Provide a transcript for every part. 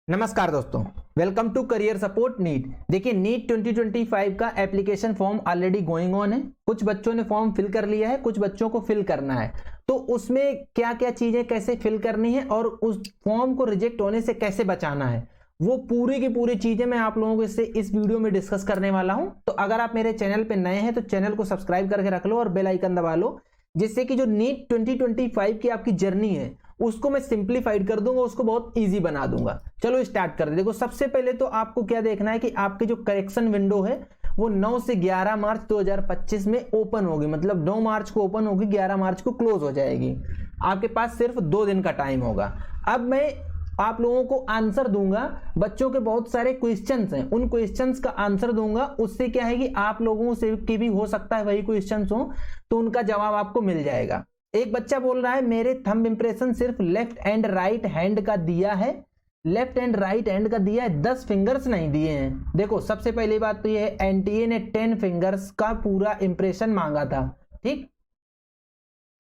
नमस्कार दोस्तों, welcome to career support NEET. देखिए नीट 2025 का application form already going on है। कुछ बच्चों ने फॉर्म फिल कर लिया है, कुछ बच्चों को फिल करना है। तो उसमें क्या क्या चीजें कैसे फिल करनी है और उस फॉर्म को रिजेक्ट होने से कैसे बचाना है, वो पूरी की पूरी चीजें मैं आप लोगों को इस वीडियो में डिस्कस करने वाला हूं। तो अगर आप मेरे चैनल पे नए हैं तो चैनल को सब्सक्राइब करके रख लो और बेल आइकन दबा लो, जिससे कि जो नीट 2025 की आपकी जर्नी है उसको मैं सिंप्लीफाइड कर दूंगा, उसको बहुत इजी बना दूंगा। चलो स्टार्ट कर दे। देखो सबसे पहले तो आपको क्या देखना है कि आपके जो करेक्शन विंडो है वो 9 से 11 मार्च 2025 में ओपन होगी। मतलब 9 मार्च को ओपन होगी, 11 मार्च को क्लोज हो जाएगी। आपके पास सिर्फ 2 दिन का टाइम होगा। अब मैं आप लोगों को आंसर दूंगा, बच्चों के बहुत सारे क्वेश्चंस हैं, उन क्वेश्चंस का आंसर दूंगा। उससे क्या है कि आप लोगों से की भी हो सकता है वही क्वेश्चंस हो, तो उनका जवाब आपको मिल जाएगा। एक बच्चा बोल रहा है मेरे थंब इंप्रेशन सिर्फ लेफ्ट एंड राइट हैंड का दिया है, लेफ्ट एंड राइट हैंड का दिया है, 10 फिंगर्स नहीं दिए हैं। देखो सबसे पहली बात तो ये है, एनटीए ने 10 फिंगर्स का पूरा इंप्रेशन मांगा था, ठीक।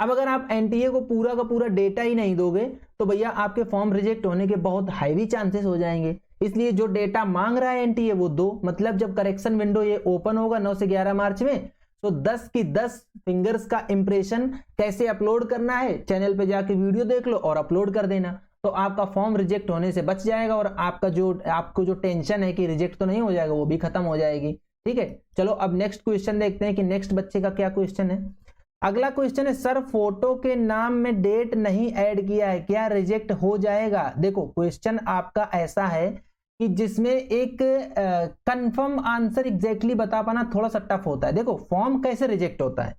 अब अगर आप एनटीए को पूरा का पूरा डेटा ही नहीं दोगे तो भैया आपके फॉर्म रिजेक्ट होने के बहुत हाई चांसेस हो जाएंगे। इसलिए जो डेटा मांग रहा है एनटीए वो दो। मतलब जब करेक्शन विंडो ये ओपन होगा 9 से 11 मार्च में, तो 10 की 10 फिंगर्स का इंप्रेशन कैसे अपलोड करना है, चैनल पे जाके वीडियो देख लो और अपलोड कर देना, तो आपका फॉर्म रिजेक्ट होने से बच जाएगा और आपको जो टेंशन है कि रिजेक्ट तो नहीं हो जाएगा वो भी खत्म हो जाएगी। ठीक है, चलो अब नेक्स्ट क्वेश्चन देखते हैं कि नेक्स्ट बच्चे का क्या क्वेश्चन है। अगला क्वेश्चन है, सर फोटो के नाम में डेट नहीं ऐड किया है, क्या रिजेक्ट हो जाएगा? देखो क्वेश्चन आपका ऐसा है कि जिसमें एक कंफर्म आंसर एग्जैक्टली बता पाना थोड़ा सा टफ होता है। देखो फॉर्म कैसे रिजेक्ट होता है,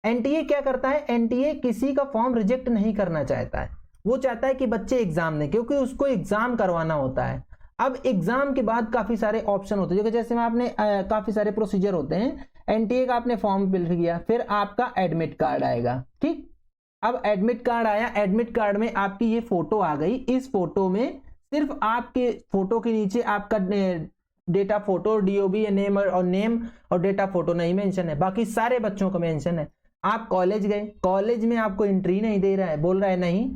एनटीए क्या करता है, एनटीए किसी का फॉर्म रिजेक्ट नहीं करना चाहता है। वो चाहता है कि बच्चे एग्जाम दें, क्योंकि उसको एग्जाम करवाना होता है। अब एग्जाम के बाद काफी सारे ऑप्शन होते हैं, जैसे में आपने काफी सारे प्रोसीजर होते हैं। एनटीए का आपने फॉर्म फिल किया, फिर आपका एडमिट कार्ड आएगा, ठीक। अब एडमिट कार्ड आया, एडमिट कार्ड में आपकी ये फोटो आ गई। इस फोटो में सिर्फ आपके फोटो के नीचे आपका डेटा फोटो डीओबी नेम और डेटा फोटो नहीं मेंशन है, बाकी सारे बच्चों का मेंशन है। आप कॉलेज गए, कॉलेज में आपको एंट्री नहीं दे रहा है, बोल रहा है नहीं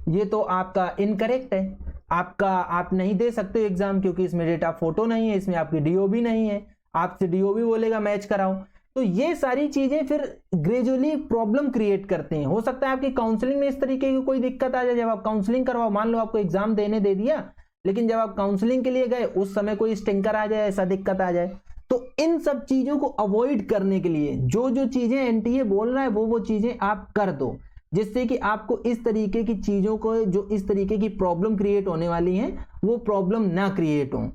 ये तो आपका इनकरेक्ट है, आप नहीं दे सकते एग्जाम, क्योंकि इसमें डेटा फोटो नहीं है, इसमें आपकी डीओबी नहीं है। आपसे डीओबी बोलेगा मैच कराओ। तो ये सारी चीजें फिर ग्रेजुअली प्रॉब्लम क्रिएट करते हैं। हो सकता है आपकी काउंसलिंग में इस तरीके की कोई दिक्कत आ जाए। जब आप काउंसलिंग करवाओ, मान लो आपको एग्जाम देने दे दिया, लेकिन जब आप काउंसलिंग के लिए गए उस समय कोई स्टिंकर आ जाए, ऐसा दिक्कत आ जाए। तो इन सब चीजों को अवॉइड करने के लिए जो जो चीजें एनटीए बोल रहा है वो चीजें आप कर दो, जिससे कि आपको इस तरीके की चीजों को, जो इस तरीके की प्रॉब्लम क्रिएट होने वाली है, वो प्रॉब्लम ना क्रिएट हो।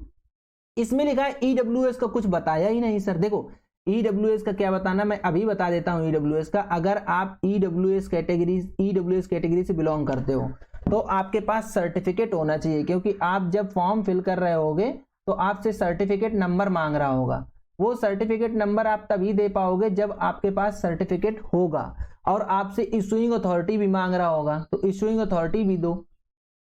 इसमें लिखा है ईडब्ल्यूएस का कुछ बताया ही नहीं सर। देखो ईडब्ल्यूएस का क्या बताना, मैं अभी बता देता हूं। ईडब्ल्यूएस का, अगर आप ईडब्ल्यूएस कैटेगरी से बिलोंग करते हो तो आपके पास सर्टिफिकेट होना चाहिए, क्योंकि आप जब फॉर्म फिल कर रहे होगे तो आपसे सर्टिफिकेट नंबर मांग रहा होगा। वो सर्टिफिकेट नंबर आप तभी दे पाओगे जब आपके पास सर्टिफिकेट होगा, और आपसे इशूइंग अथॉरिटी भी मांग रहा होगा, तो इशूइंग अथॉरिटी भी दो।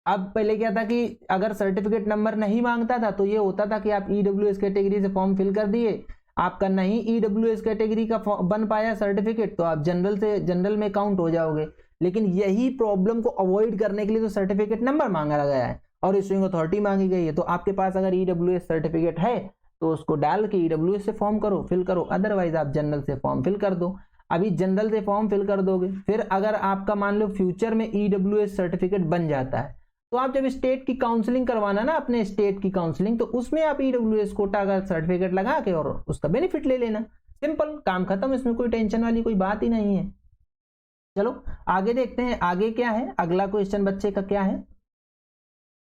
अब पहले क्या था कि अगर सर्टिफिकेट नंबर नहीं मांगता था तो ये होता था कि आप ईडब्ल्यूएस कैटेगरी से फॉर्म फिल कर दिए, आपका नहीं ईडब्ल्यूएस कैटेगरी का बन पाया सर्टिफिकेट, तो आप जनरल में काउंट हो जाओगे। लेकिन यही प्रॉब्लम को अवॉइड करने के लिए तो सर्टिफिकेट नंबर मांगा गया है और इशूइंग अथॉरिटी मांगी गई है। तो आपके पास अगर ईडब्ल्यूएस सर्टिफिकेट है तो उसको डाल के ईडब्ल्यूएस से फॉर्म करो, फिल करो, अदरवाइज आप जनरल से फॉर्म फिल कर दो। अभी जनरल से फॉर्म फिल कर दोगे, फिर अगर आपका मान लो फ्यूचर में ईडब्ल्यूएस सर्टिफिकेट बन जाता है, तो आप जब स्टेट की काउंसलिंग करवाना ना, अपने स्टेट की काउंसलिंग, तो उसमें आप ईडब्ल्यूएस कोटा का सर्टिफिकेट लगा के और उसका बेनिफिट ले लेना। सिंपल, काम खत्म, इसमें कोई टेंशन वाली कोई बात ही नहीं है। चलो आगे देखते हैं, आगे क्या है। अगला क्वेश्चन बच्चे का क्या है,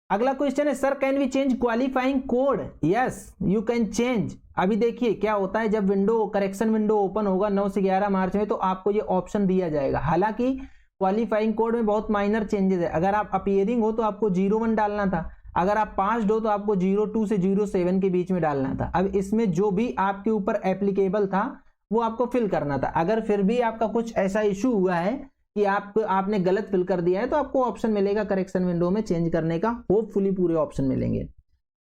अगला क्वेश्चन है, sir can we change qualifying code? Yes you can change. अभी देखिए क्या होता है, जब करेक्शन विंडो ओपन होगा 9 से 11 मार्च में, तो आपको ये ऑप्शन दिया जाएगा। हालांकि क्वालिफाइंग कोड में बहुत माइनर चेंजेस है। अगर आप अपीयरिंग हो तो आपको 01 डालना था, अगर आप पास्ड हो तो आपको 02 से 07 के बीच में डालना था। अब इसमें जो भी आपके ऊपर एप्लीकेबल था वो आपको फिल करना था। अगर फिर भी आपका कुछ ऐसा इशू हुआ है कि आपने गलत फिल कर दिया है, तो आपको ऑप्शन मिलेगा करेक्शन विंडो में चेंज करने का, होपफुली पूरे ऑप्शन मिलेंगे।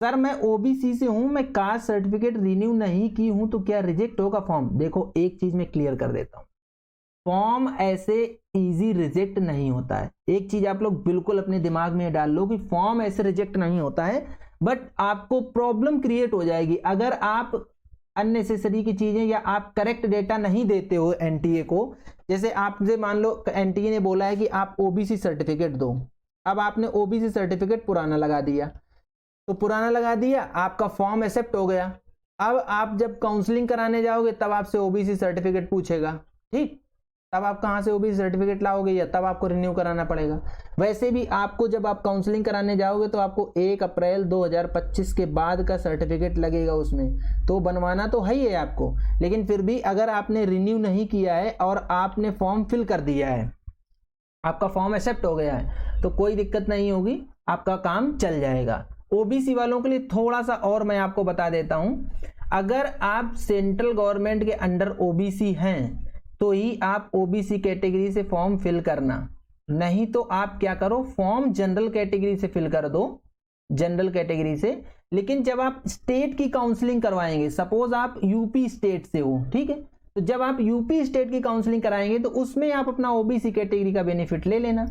सर मैं ओबीसी से हूं, मैं कास्ट सर्टिफिकेट रिन्यू नहीं की हूं, तो क्या रिजेक्ट होगा फॉर्म? देखो एक चीज मैं क्लियर कर देता हूं, फॉर्म ऐसे इजी रिजेक्ट नहीं होता है। एक चीज आप लोग बिल्कुल अपने दिमाग में डाल लो कि फॉर्म ऐसे रिजेक्ट नहीं होता है। बट आपको प्रॉब्लम क्रिएट हो जाएगी अगर आप अननेसेसरी की चीजें या आप करेक्ट डेटा नहीं देते हो एनटीए को। जैसे आपसे मान लो एनटीए ने बोला है कि आप ओबीसी सर्टिफिकेट दो, अब आपने ओबीसी सर्टिफिकेट पुराना लगा दिया, तो पुराना लगा दिया, आपका फॉर्म एक्सेप्ट हो गया। अब आप जब काउंसलिंग कराने जाओगे तब आपसे ओबीसी सर्टिफिकेट पूछेगा, ठीक, तब आप कहां से ओबीसी सर्टिफिकेट लाओगे, या तब आपको रिन्यू कराना पड़ेगा। वैसे भी आपको जब आप काउंसलिंग कराने जाओगे तो आपको 1 अप्रैल 2025 के बाद का सर्टिफिकेट लगेगा उसमें, तो बनवाना तो है ही है आपको। लेकिन फिर भी अगर आपने रिन्यू नहीं किया है और आपने फॉर्म फिल कर दिया है, आपका फॉर्म एक्सेप्ट हो गया है, तो कोई दिक्कत नहीं होगी, आपका काम चल जाएगा। ओबीसी वालों के लिए थोड़ा सा और मैं आपको बता देता हूं, अगर आप सेंट्रल गवर्नमेंट के अंडर ओबीसी हैं तो ही आप ओबीसी कैटेगरी से फॉर्म फिल करना, नहीं तो आप क्या करो, फॉर्म जनरल कैटेगरी से फिल कर दो, जनरल कैटेगरी से। लेकिन जब आप स्टेट की काउंसलिंग करवाएंगे, सपोज आप यूपी स्टेट से हो, ठीक है, तो जब आप यूपी स्टेट की काउंसलिंग कराएंगे तो उसमें आप अपना ओबीसी कैटेगरी का बेनिफिट ले लेना।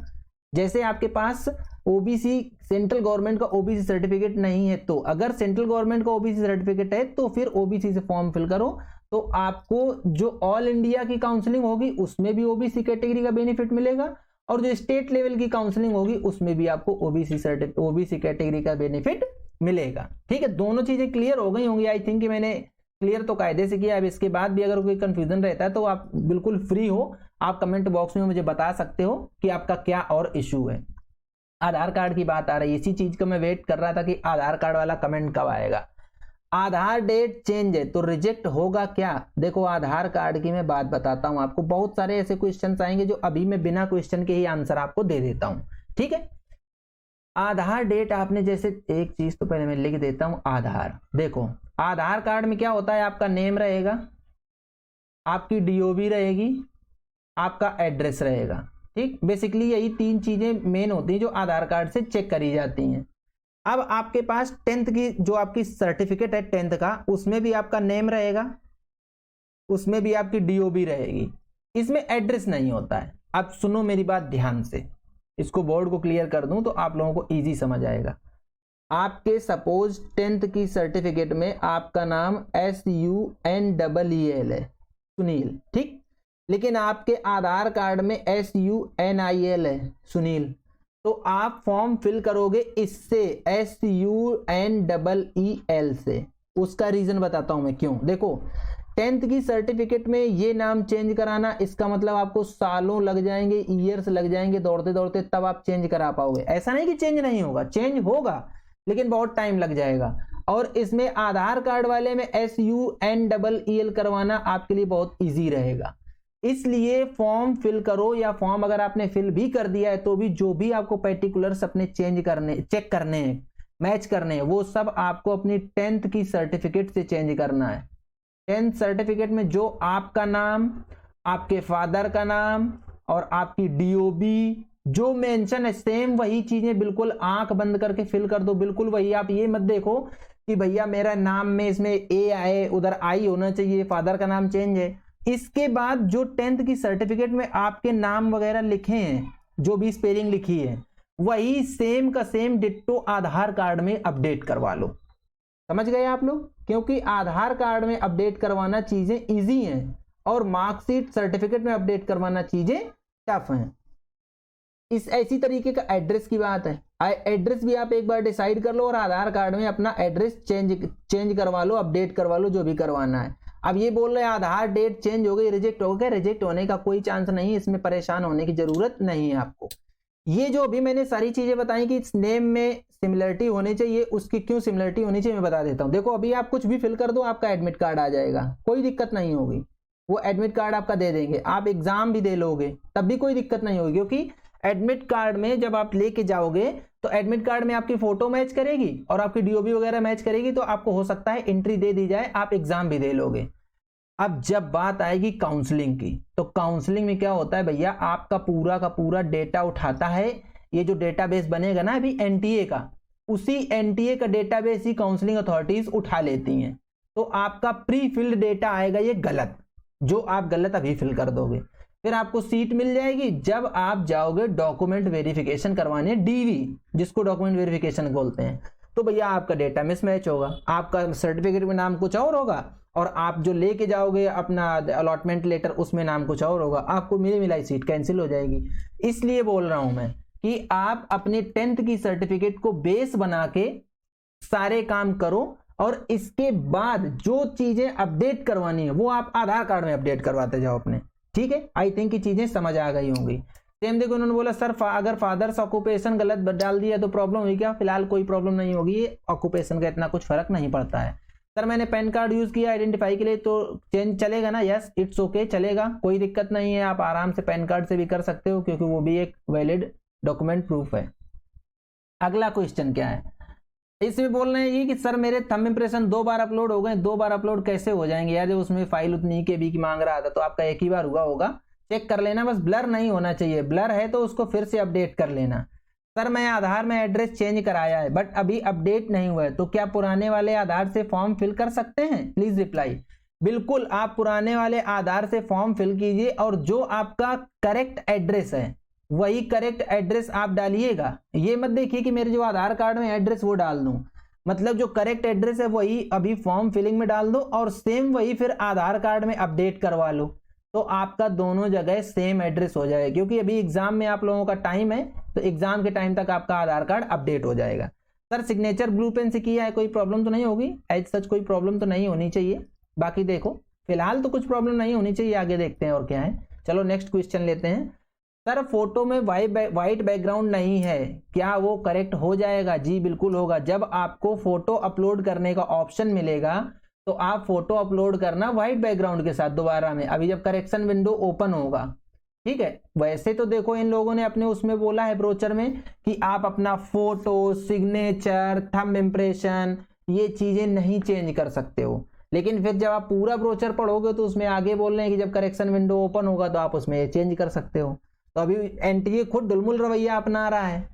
जैसे आपके पास ओबीसी सेंट्रल गवर्नमेंट का ओबीसी सर्टिफिकेट नहीं है, तो अगर सेंट्रल गवर्नमेंट का ओबीसी सर्टिफिकेट है तो फिर ओबीसी से फॉर्म फिल करो, तो आपको जो ऑल इंडिया की काउंसलिंग होगी उसमें भी ओबीसी कैटेगरी का बेनिफिट मिलेगा, और जो स्टेट लेवल की काउंसलिंग होगी उसमें भी आपको ओबीसी कैटेगरी का बेनिफिट मिलेगा। ठीक है, दोनों चीजें क्लियर हो गई होंगी आई थिंक कि मैंने क्लियर तो कायदे से किया। अब इसके बाद भी अगर कोई कंफ्यूजन रहता है तो आप बिल्कुल फ्री हो, आप कमेंट बॉक्स में मुझे बता सकते हो कि आपका क्या और इश्यू है। आधार कार्ड की बात आ रही है, इसी चीज का मैं वेट कर रहा था कि आधार कार्ड वाला कमेंट कब आएगा। आधार डेट चेंज है तो रिजेक्ट होगा क्या? देखो आधार कार्ड की मैं बात बताता हूं आपको, बहुत सारे ऐसे क्वेश्चंस आएंगे जो अभी मैं बिना क्वेश्चन के ही आंसर आपको दे देता हूं। ठीक है, आधार डेट आपने जैसे, एक चीज तो पहले मैं लिख देता हूं, आधार, देखो आधार कार्ड में क्या होता है, आपका नेम रहेगा, आपकी डीओबी रहेगी, आपका एड्रेस रहेगा। ठीक, बेसिकली यही 3 चीजें मेन होती हैं जो आधार कार्ड से चेक करी जाती हैं। अब आपके पास 10th की जो आपकी सर्टिफिकेट है 10th का, उसमें भी आपका नेम रहेगा, उसमें भी आपकी डीओबी रहेगी, इसमें एड्रेस नहीं होता है। अब सुनो मेरी बात ध्यान से, इसको बोर्ड को क्लियर कर दूं तो आप लोगों को इजी समझ आएगा। आपके सपोज 10th की सर्टिफिकेट में आपका नाम SUNEEL है, सुनील, ठीक, लेकिन आपके आधार कार्ड में SUNIL है, सुनील, तो आप फॉर्म फिल करोगे इससे SUNEEL से। उसका रीजन बताता हूं मैं क्यों। देखो 10th की सर्टिफिकेट में ये नाम चेंज कराना, इसका मतलब आपको सालों लग जाएंगे, ईयर्स लग जाएंगे दौड़ते दौड़ते, तब आप चेंज करा पाओगे। ऐसा नहीं कि चेंज नहीं होगा, चेंज होगा लेकिन बहुत टाइम लग जाएगा। और इसमें आधार कार्ड वाले में SUNEEL करवाना आपके लिए बहुत ईजी रहेगा। इसलिए फॉर्म फिल करो, या फॉर्म अगर आपने फिल भी कर दिया है तो भी जो भी आपको पर्टिकुलर्स अपने चेंज करने, चेक करने हैं, मैच करने हैं, वो सब आपको अपनी 10th की सर्टिफिकेट से चेंज करना है। 10th सर्टिफिकेट में जो आपका नाम, आपके फादर का नाम और आपकी डीओबी जो मेंशन है, सेम वही चीजें बिल्कुल आंख बंद करके फिल कर दो, बिल्कुल वही। आप ये मत देखो कि भैया मेरा नाम में इसमें ए आए, उधर आई होना चाहिए, फादर का नाम चेंज है। इसके बाद जो 10th की सर्टिफिकेट में आपके नाम वगैरह लिखे हैं, जो भी स्पेलिंग लिखी है, वही सेम का सेम डिट्टो आधार कार्ड में अपडेट करवा लो। समझ गए आप लोग? क्योंकि आधार कार्ड में अपडेट करवाना चीजें इजी हैं और मार्कशीट सर्टिफिकेट में अपडेट करवाना चीजें टफ हैं। इस ऐसी तरीके का एड्रेस की बात है, एड्रेस भी आप एक बार डिसाइड कर लो और आधार कार्ड में अपना एड्रेस चेंज करवा लो, अपडेट करवा लो, जो भी करवाना है। अब ये बोल रहे हैं आधार डेट चेंज हो गई, रिजेक्ट हो गया, रिजेक्ट होने का कोई चांस नहीं, इसमें परेशान होने की जरूरत नहीं है आपको। ये जो अभी मैंने सारी चीजें बताई कि नेम में सिमिलरिटी होनी चाहिए, उसकी क्यों सिमिलरिटी होनी चाहिए मैं बता देता हूं। देखो अभी आप कुछ भी फिल कर दो, आपका एडमिट कार्ड आ जाएगा, कोई दिक्कत नहीं होगी, वो एडमिट कार्ड आपका दे देंगे। आप एग्जाम भी दे लोगे तब भी कोई दिक्कत नहीं होगी, क्योंकि एडमिट कार्ड में जब आप लेके जाओगे तो एडमिट कार्ड में आपकी फोटो मैच करेगी और आपकी डीओबी वगैरह मैच करेगी, तो आपको हो सकता है एंट्री दे दी जाए, आप एग्जाम भी दे लोगे। अब जब बात आएगी काउंसलिंग की, तो काउंसलिंग में क्या होता है भैया, आपका पूरा का पूरा डेटा उठाता है, ये जो डेटाबेस बनेगा ना अभी एनटीए का, उसी एनटीए का डेटाबेस ही काउंसलिंग अथॉरिटीज उठा लेती हैं। तो आपका प्री फिल्ड डेटा आएगा ये गलत, जो आप गलत अभी फिल कर दोगे, फिर आपको सीट मिल जाएगी जब आप जाओगे डॉक्यूमेंट वेरिफिकेशन करवाने, डीवी जिसको डॉक्यूमेंट वेरिफिकेशन बोलते हैं। तो भैया आपका डेटा मिसमैच होगा, आपका सर्टिफिकेट में नाम कुछ और होगा और आप जो लेके जाओगे अपना अलॉटमेंट लेटर उसमें नाम कुछ और होगा, आपको मिली मिलाई सीट कैंसिल हो जाएगी। इसलिए बोल रहा हूं मैं कि आप अपने 10th की सर्टिफिकेट को बेस बना के सारे काम करो और इसके बाद जो चीजें अपडेट करवानी है वो आप आधार कार्ड में अपडेट करवाते जाओ अपने। ठीक है, आई थिंक कि चीजें समझ आ गई होंगी। सेम देखो उन्होंने बोला सर अगर फादर्स ऑक्यूपेशन गलत डाल दिया तो प्रॉब्लम हुई क्या? फिलहाल कोई प्रॉब्लम नहीं होगी, ये ऑक्यूपेशन का इतना कुछ फर्क नहीं पड़ता है। सर मैंने पैन कार्ड यूज किया आइडेंटिफाई के लिए तो चेंज चलेगा ना? यस इट्स ओके, चलेगा, कोई दिक्कत नहीं है, आप आराम से पैन कार्ड से भी कर सकते हो क्योंकि वो भी एक वैलिड डॉक्यूमेंट प्रूफ है। अगला क्वेश्चन क्या है, इसमें बोल रहे हैं ये कि सर मेरे थंब इंप्रेशन 2 बार अपलोड हो गए, 2 बार अपलोड कैसे हो जाएंगे यार? जब उसमें फाइल उतनी KB की मांग रहा था तो आपका एक ही बार हुआ होगा, चेक कर लेना, बस ब्लर नहीं होना चाहिए, ब्लर है तो उसको फिर से अपडेट कर लेना। सर मैं आधार में एड्रेस चेंज कराया है बट अभी अपडेट नहीं हुआ है, तो क्या पुराने वाले आधार से फॉर्म फिल कर सकते हैं? Please reply. बिल्कुल, आप पुराने वाले आधार से फॉर्म फिल कीजिए और जो आपका करेक्ट एड्रेस है वही करेक्ट एड्रेस आप डालिएगा। ये मत देखिए कि मेरे जो आधार कार्ड में एड्रेस वो डाल दूं, मतलब जो करेक्ट एड्रेस है वही अभी फॉर्म फिलिंग में डाल दो और सेम वही फिर आधार कार्ड में अपडेट करवा लो, तो आपका दोनों जगह सेम एड्रेस हो जाएगा। क्योंकि अभी एग्जाम में आप लोगों का टाइम है तो एग्जाम के टाइम तक आपका आधार कार्ड अपडेट हो जाएगा। सर सिग्नेचर ब्लू पेन से किया है, कोई प्रॉब्लम तो नहीं होगी? एज सच कोई प्रॉब्लम तो नहीं होनी चाहिए। बाकी देखो फिलहाल तो कुछ प्रॉब्लम नहीं होनी चाहिए, आगे देखते हैं और क्या है। चलो नेक्स्ट क्वेश्चन लेते हैं। सर फोटो में वाइट बैकग्राउंड नहीं है, क्या वो करेक्ट हो जाएगा? जी बिल्कुल होगा। जब आपको फोटो अपलोड करने का ऑप्शन मिलेगा तो आप फोटो अपलोड करना व्हाइट बैकग्राउंड के साथ दोबारा में, अभी जब करेक्शन विंडो ओपन होगा। ठीक है, वैसे तो देखो इन लोगों ने अपने उसमें बोला है ब्रोचर में कि आप अपना फोटो, सिग्नेचर, थंब इंप्रेशन ये चीजें नहीं चेंज कर सकते हो, लेकिन फिर जब आप पूरा ब्रोचर पढ़ोगे तो उसमें आगे बोल रहे हैं कि जब करेक्शन विंडो ओपन होगा तो आप उसमें चेंज कर सकते हो। तो अभी एनटीए खुद डुलमुल रवैया अपना रहा है।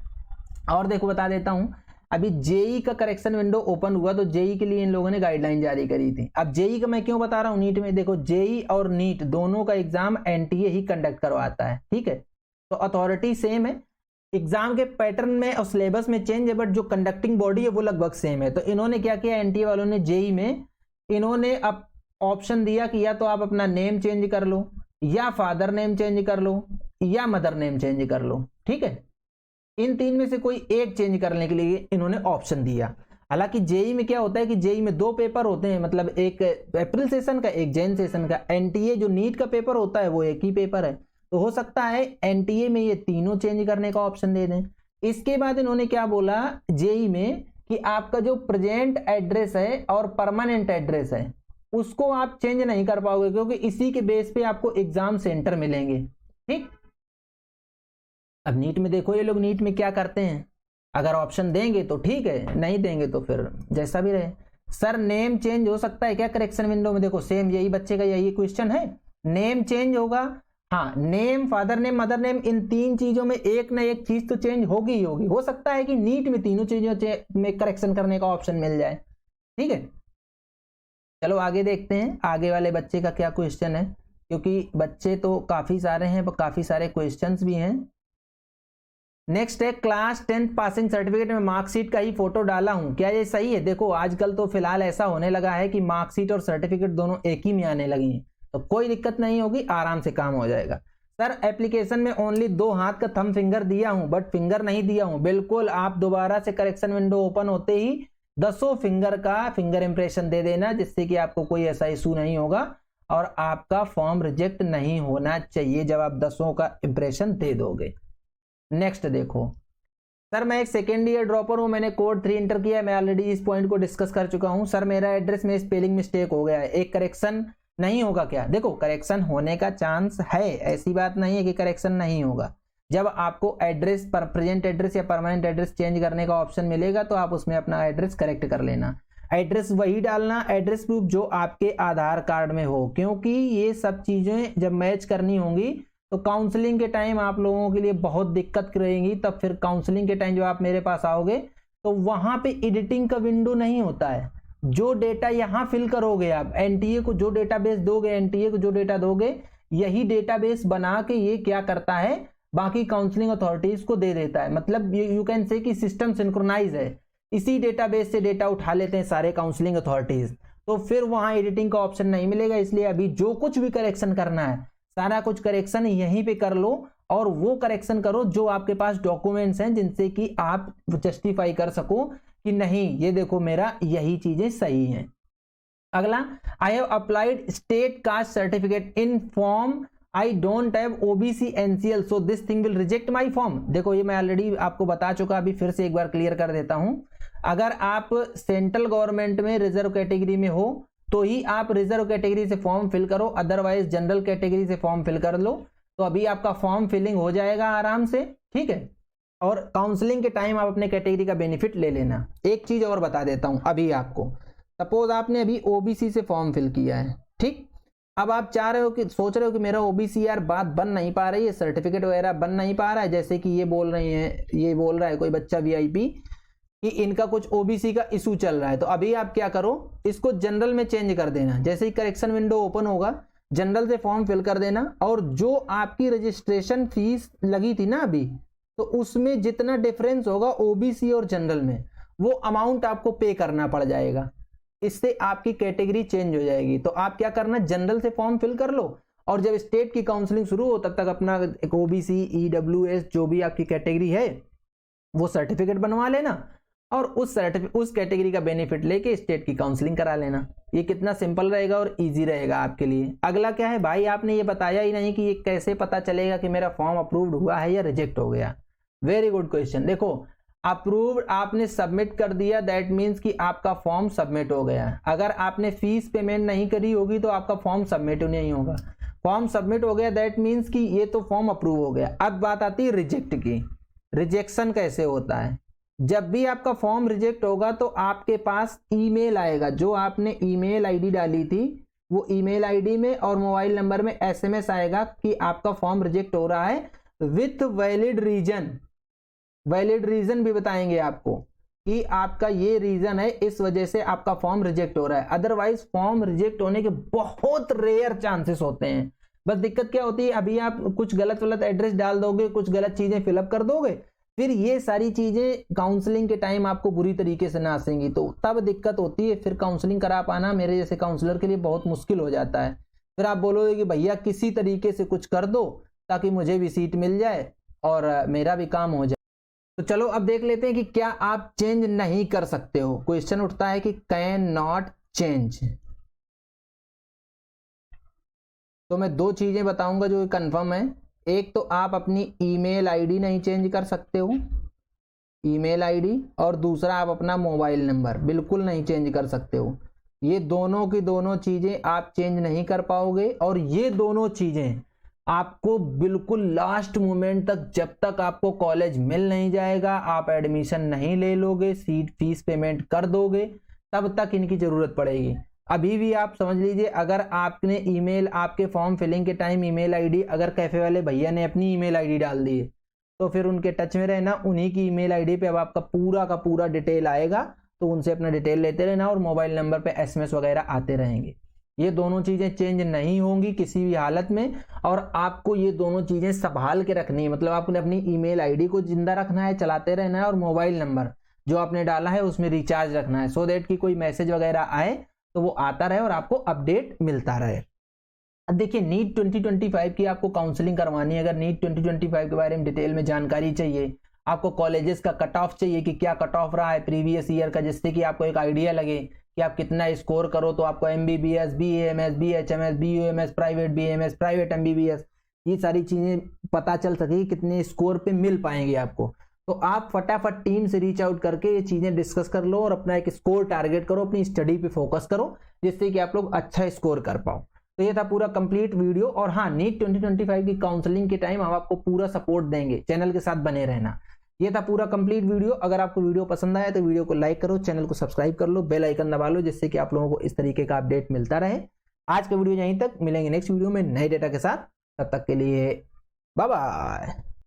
और देखो बता देता हूं, अभी जेई का करेक्शन विंडो ओपन हुआ तो जेई के लिए इन लोगों ने गाइडलाइन जारी करी थी। अब जेई का मैं क्यों बता रहा हूं, नीट में देखो जेई और नीट दोनों का एग्जाम एनटीए ही कंडक्ट करवाता है। ठीक है, तो अथॉरिटी सेम है, एग्जाम के पैटर्न में और सिलेबस में चेंज है बट जो कंडक्टिंग बॉडी है वो लगभग सेम है। तो इन्होंने क्या किया, एनटीए वालों ने जेई में इन्होंने अब ऑप्शन दिया कि या तो आप अपना नेम चेंज कर लो, या फादर नेम चेंज कर लो, या मदर नेम चेंज कर लो। ठीक है, इन तीन में से कोई एक चेंज करने के लिए इन्होंने ऑप्शन दिया। हालांकि जेई में क्या होता है कि जेई में 2 पेपर होते हैं, मतलब एक अप्रैल सेशन का, एक जैन सेशन का। एनटीए जो नीट का पेपर होता है वो एक ही पेपर है, तो हो सकता है एनटीए में ये तीनों चेंज करने का ऑप्शन दे दें। इसके बाद इन्होंने क्या बोला जेई में कि आपका जो प्रेजेंट एड्रेस है और परमानेंट एड्रेस है उसको आप चेंज नहीं कर पाओगे, क्योंकि इसी के बेस पे आपको एग्जाम सेंटर मिलेंगे। ठीक, अब नीट में देखो ये लोग नीट में क्या करते हैं, अगर ऑप्शन देंगे तो ठीक है, नहीं देंगे तो फिर जैसा भी रहे। सर नेम चेंज हो सकता है क्या करेक्शन विंडो में? देखो सेम यही बच्चे का यही क्वेश्चन है, नेम चेंज होगा। हाँ, name, father name, mother name, इन 3 चीजों में एक ना एक चीज तो चेंज होगी ही होगी। हो सकता है कि नीट में तीनों चीजों में करेक्शन करने का ऑप्शन मिल जाए। ठीक है, चलो आगे देखते हैं आगे वाले बच्चे का क्या क्वेश्चन है, क्योंकि बच्चे तो काफी सारे हैं, काफी सारे क्वेश्चंस भी हैं। नेक्स्ट है क्लास 10th पासिंग सर्टिफिकेट में मार्कशीट का ही फोटो डाला हूं, क्या ये सही है? देखो आजकल तो फिलहाल ऐसा होने लगा है कि मार्कशीट और सर्टिफिकेट दोनों एक ही में आने लगी हैं, तो कोई दिक्कत नहीं होगी, आराम से काम हो जाएगा। सर एप्लीकेशन में ओनली 2 हाथ का थंब फिंगर दिया हूं बट फिंगर नहीं दिया हूं। बिल्कुल, आप दोबारा से करेक्शन विंडो ओपन होते ही 10 फिंगर का फिंगर इंप्रेशन दे देना, जिससे कि आपको कोई ऐसा इशू नहीं होगा और आपका फॉर्म रिजेक्ट नहीं होना चाहिए जब आप 10 का इंप्रेशन दे दोगे। नेक्स्ट देखो, सर मैं एक सेकेंड ईयर ड्रॉपर हूं, मैंने कोड 3 इंटर किया है, मैं ऑलरेडी इस पॉइंट को डिस्कस कर चुका हूं। सर मेरा एड्रेस में स्पेलिंग मिस्टेक हो गया है, एक करेक्शन नहीं होगा क्या? देखो करेक्शन होने का चांस है, ऐसी बात नहीं है कि करेक्शन नहीं होगा। जब आपको एड्रेस पर प्रेजेंट एड्रेस या परमानेंट एड्रेस चेंज करने का ऑप्शन मिलेगा तो आप उसमें अपना एड्रेस करेक्ट कर लेना। एड्रेस वही डालना, एड्रेस प्रूफ जो आपके आधार कार्ड में हो, क्योंकि ये सब चीजें जब मैच करनी होंगी तो काउंसलिंग के टाइम आप लोगों के लिए बहुत दिक्कत रहेगी। तब फिर काउंसलिंग के टाइम जब आप मेरे पास आओगे तो वहां पे एडिटिंग का विंडो नहीं होता है। जो डेटा यहां फिल करोगे आप, एनटीए को जो डेटाबेस दोगे, एनटीए को जो डेटा दोगे, यही डेटाबेस बना के ये क्या करता है, बाकी काउंसलिंग अथॉरिटीज को दे देता है। मतलब यू कैन से कि सिस्टम सिंक्रोनाइज है इसी डेटाबेस से डेटा उठा लेते हैं सारे काउंसलिंग अथॉरिटीज, तो फिर वहां एडिटिंग का ऑप्शन नहीं मिलेगा। इसलिए अभी जो कुछ भी करेक्शन करना है सारा कुछ करेक्शन यहीं पे कर लो, और वो करेक्शन करो जो आपके पास डॉक्यूमेंट्स हैं जिनसे कि आप जस्टिफाई कर सको कि नहीं ये देखो मेरा यही चीजें सही हैं। अगला, I have applied state caste certificate in form I don't have OBC NCL so this thing will reject my form. देखो ये मैं ऑलरेडी आपको बता चुका, अभी फिर से एक बार क्लियर कर देता हूं। अगर आप सेंट्रल गवर्नमेंट में रिजर्व कैटेगरी में हो तो ही आप रिजर्व कैटेगरी से फॉर्म फिल करो, अदरवाइज जनरल कैटेगरी से फॉर्म फिल कर लो। तो अभी आपका फॉर्म फिलिंग हो जाएगा आराम से, ठीक है। और काउंसलिंग के टाइम आप अपने कैटेगरी का बेनिफिट ले लेना। एक चीज और बता देता हूं अभी आपको, सपोज आपने अभी ओबीसी से फॉर्म फिल किया है, ठीक। अब आप चाह रहे हो कि सोच रहे हो कि मेरा ओबीसी यार बात बन नहीं पा रही है, सर्टिफिकेट वगैरह बन नहीं पा रहा है, जैसे कि ये बोल रही है, ये बोल रहा है कोई बच्चा वीआईपी कि इनका कुछ ओबीसी का इशू चल रहा है। तो अभी आप क्या करो, इसको जनरल में चेंज कर देना। जैसे ही करेक्शन विंडो ओपन होगा जनरल से फॉर्म फिल कर देना, और जो आपकी रजिस्ट्रेशन फीस लगी थी ना अभी, तो उसमें जितना डिफरेंस होगा ओबीसी और जनरल में वो अमाउंट आपको पे करना पड़ जाएगा। इससे आपकी कैटेगरी चेंज हो जाएगी। तो आप क्या करना, जनरल से फॉर्म फिल कर लो, और जब स्टेट की काउंसलिंग शुरू हो तब तक अपना एक ओबीसी ईडब्ल्यूएस जो भी आपकी कैटेगरी है वो सर्टिफिकेट बनवा लेना, और उस कैटेगरी का बेनिफिट लेके स्टेट की काउंसलिंग करा लेना। ये कितना सिंपल रहेगा और इजी रहेगा आपके लिए। अगला क्या है भाई, आपने ये बताया ही नहीं कि ये कैसे पता चलेगा कि मेरा फॉर्म अप्रूव्ड हुआ है या रिजेक्ट हो गया। Very good question. देखो अप्रूव्ड आपने सबमिट कर दिया, दैट मीन्स कि आपका फॉर्म सबमिट हो गया। अगर आपने फीस पेमेंट नहीं करी होगी तो आपका फॉर्म सबमिट नहीं होगा। फॉर्म सबमिट हो गया दैट मीन्स कि ये तो फॉर्म अप्रूव हो गया। अब बात आती है रिजेक्ट की। रिजेक्शन कैसे होता है, जब भी आपका फॉर्म रिजेक्ट होगा तो आपके पास ईमेल आएगा, जो आपने ईमेल आईडी डाली थी वो ईमेल आईडी में और मोबाइल नंबर में एसएमएस आएगा कि आपका फॉर्म रिजेक्ट हो रहा है with valid reason. Valid reason भी बताएंगे आपको कि आपका ये रीजन है, इस वजह से आपका फॉर्म रिजेक्ट हो रहा है। अदरवाइज फॉर्म रिजेक्ट होने के बहुत रेयर चांसेस होते हैं। बस दिक्कत क्या होती है, अभी आप कुछ गलत एड्रेस डाल दोगे, कुछ गलत चीजें फिलअप कर दोगे, फिर ये सारी चीजें काउंसलिंग के टाइम आपको बुरी तरीके से नासेंगी, तो तब दिक्कत होती है। फिर काउंसलिंग करा पाना मेरे जैसे काउंसलर के लिए बहुत मुश्किल हो जाता है। फिर आप बोलोगे कि भैया किसी तरीके से कुछ कर दो ताकि मुझे भी सीट मिल जाए और मेरा भी काम हो जाए। तो चलो अब देख लेते हैं कि क्या आप चेंज नहीं कर सकते हो। क्वेश्चन उठता है कि कैन नॉट चेंज। तो मैं दो चीजें बताऊंगा जो कंफर्म है। एक तो आप अपनी ईमेल आईडी नहीं चेंज कर सकते हो, ईमेल आईडी, और दूसरा आप अपना मोबाइल नंबर बिल्कुल नहीं चेंज कर सकते हो। ये दोनों की दोनों चीजें आप चेंज नहीं कर पाओगे, और ये दोनों चीजें आपको बिल्कुल लास्ट मोमेंट तक, जब तक आपको कॉलेज मिल नहीं जाएगा, आप एडमिशन नहीं ले लोगे, सीट फीस पेमेंट कर दोगे, तब तक इनकी जरूरत पड़ेगी। अभी भी आप समझ लीजिए, अगर आपने ईमेल, आपके फॉर्म फिलिंग के टाइम ईमेल आईडी अगर कैफे वाले भैया ने अपनी ईमेल आईडी डाल दी है तो फिर उनके टच में रहना। उन्हीं की ईमेल आईडी पे अब आपका पूरा का पूरा डिटेल आएगा, तो उनसे अपना डिटेल लेते रहना, और मोबाइल नंबर पे एसएमएस वगैरह आते रहेंगे। ये दोनों चीजें चेंज नहीं होंगी किसी भी हालत में, और आपको ये दोनों चीजें संभाल के रखनी है। मतलब आपने अपनी ईमेल आईडी को जिंदा रखना है, चलाते रहना है, और मोबाइल नंबर जो आपने डाला है उसमें रिचार्ज रखना है, सो दैट कि कोई मैसेज वगैरह आए तो वो आता रहे और आपको अपडेट मिलता रहे। अब देखिए नीट 2025 की आपको काउंसलिंग करवानी है। अगर नीट 2025 के बारे में डिटेल में जानकारी चाहिए, आपको कॉलेजेस का कट ऑफ चाहिए कि क्या कट ऑफ रहा है प्रीवियस ईयर का, जिससे कि आपको एक आइडिया लगे कि आप कितना स्कोर करो तो आपको MBBS, BAMS, BHMS, BUMS, private BMS, private MBBS, ये सारी चीजें पता चल सके कितने स्कोर पे मिल पाएंगे आपको। तो आप फटाफट टीम से रीच आउट करके ये चीजें डिस्कस कर लो और अपना एक स्कोर टारगेट करो, अपनी स्टडी पे फोकस करो, जिससे कि आप लोग अच्छा स्कोर कर पाओ। तो ये था पूरा कंप्लीट वीडियो। और हाँ, नीट 2025 की काउंसलिंग के टाइम हम आपको पूरा सपोर्ट देंगे, चैनल के साथ बने रहना। ये था पूरा कंप्लीट वीडियो। अगर आपको वीडियो पसंद आया तो वीडियो को लाइक करो, चैनल को सब्सक्राइब कर लो, बेल आइकन दबा लो, जिससे कि आप लोगों को इस तरीके का अपडेट मिलता रहे। आज का वीडियो यहीं तक, मिलेंगे नेक्स्ट वीडियो में नए डेटा के साथ। तब तक के लिए बाय बाय।